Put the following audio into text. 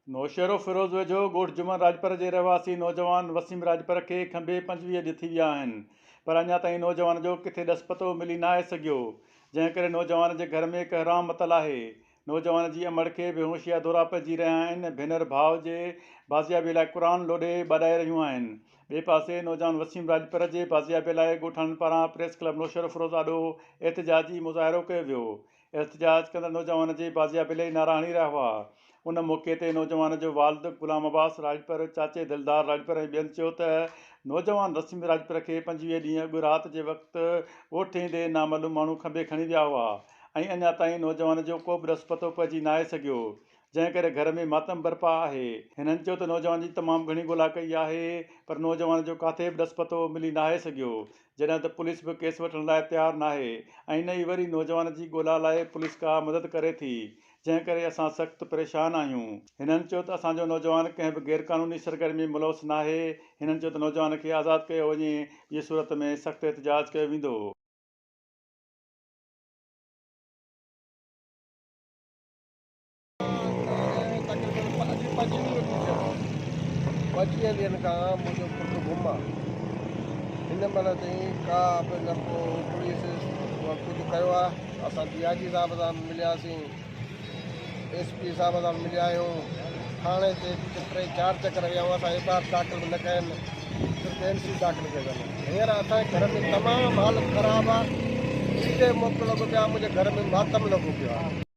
नौशहरो फिरोज़ वेझो ॻोठ जुमन राजपर जे रहवासी नौजवान वसीम राजपर खे खंबे 25 ॾींहं थी विया आहिनि, पर अञा ताईं नौजवान जो किथे ॾस पतो मिली नाहे सघियो, जंहिं करे नौजवान जे घर में हिकु हराम मतल आहे। नौजवान जी अमड़ खे बेहोशिया दौरा पइजी रहिया आहिनि। भेनर भाउ जे बाज़ियाबे लाइ क़ुरान लोॾे ॿाॾाए रहियूं आहिनि। ॿिए पासे नौजवान वसीम राजपर जे बाज़ियाबे लाइ ॻोठाणनि पारां प्रेस क्लब नौशहरो फिरोज़ आॾो एहतजाजी मुज़ाहिरो कयो वियो। एहतजाज कंदड़ नौजवान जे बाज़ियाबे लाइ नारा हणी रहिया हुआ। उन मौक़े ते नौजवान जो वालिद ग़ुलाम अब्बास राजपर, चाचे दिलदार राजपर ऐं ॿियनि चयो त नौजवान वसीम राजपर खे 25 ॾींहं अॻु राति जे वक़्तु ॻोठ ईंदे नामालूम माण्हू खंबे खणी विया हुआ ऐं अञा ताईं नौजवान जो को बि ॾस पतो पइजी नाहे सघियो, जंहिं करे घर में मातम बरपा आहे। हिननि चयो त नौजवान जी तमामु घणी ॻोल्हा कई आहे, पर नौजवान जो किथे बि ॾस पतो मिली नाहे सघियो, जॾहिं त पुलिस बि केस वठण लाइ तयारु नाहे ऐं न ई वरी नौजवान जी ॻोल्हा लाइ पुलिस का मदद करे थी, जंहिं करे असां सख़्तु परेशान आहियूं। हिननि चयो त असांजो नौजवान कंहिं बि गैरक़ानूनी सरगर्मी में मुलवस नाहे। हिननि चयो त नौजवान खे आज़ादु कयो वञे, इहा सूरत में सख़्तु एहतजाज कयो वेंदो। पंजवीह ॾींहंनि खां मुंहिंजो पुटु गुम आहे। हिन महिल ताईं का बि न को पुलिस कुझु कयो आहे। असां DIG साहिब सां मिलियासीं, SP साहिब सां मिलिया आहियूं, थाणे ते 3-4 चकर विया आहियूं। असां एफ़आईआर दाख़िल बि न कयनि, सिर्फ़ु NC दाख़िल कयनि। हींअर असांजे घर में तमामु हालत ख़राबु आहे। सीधे मोकिल लॻो पियो आहे, मुंहिंजे घर में मातम लॻो पियो आहे।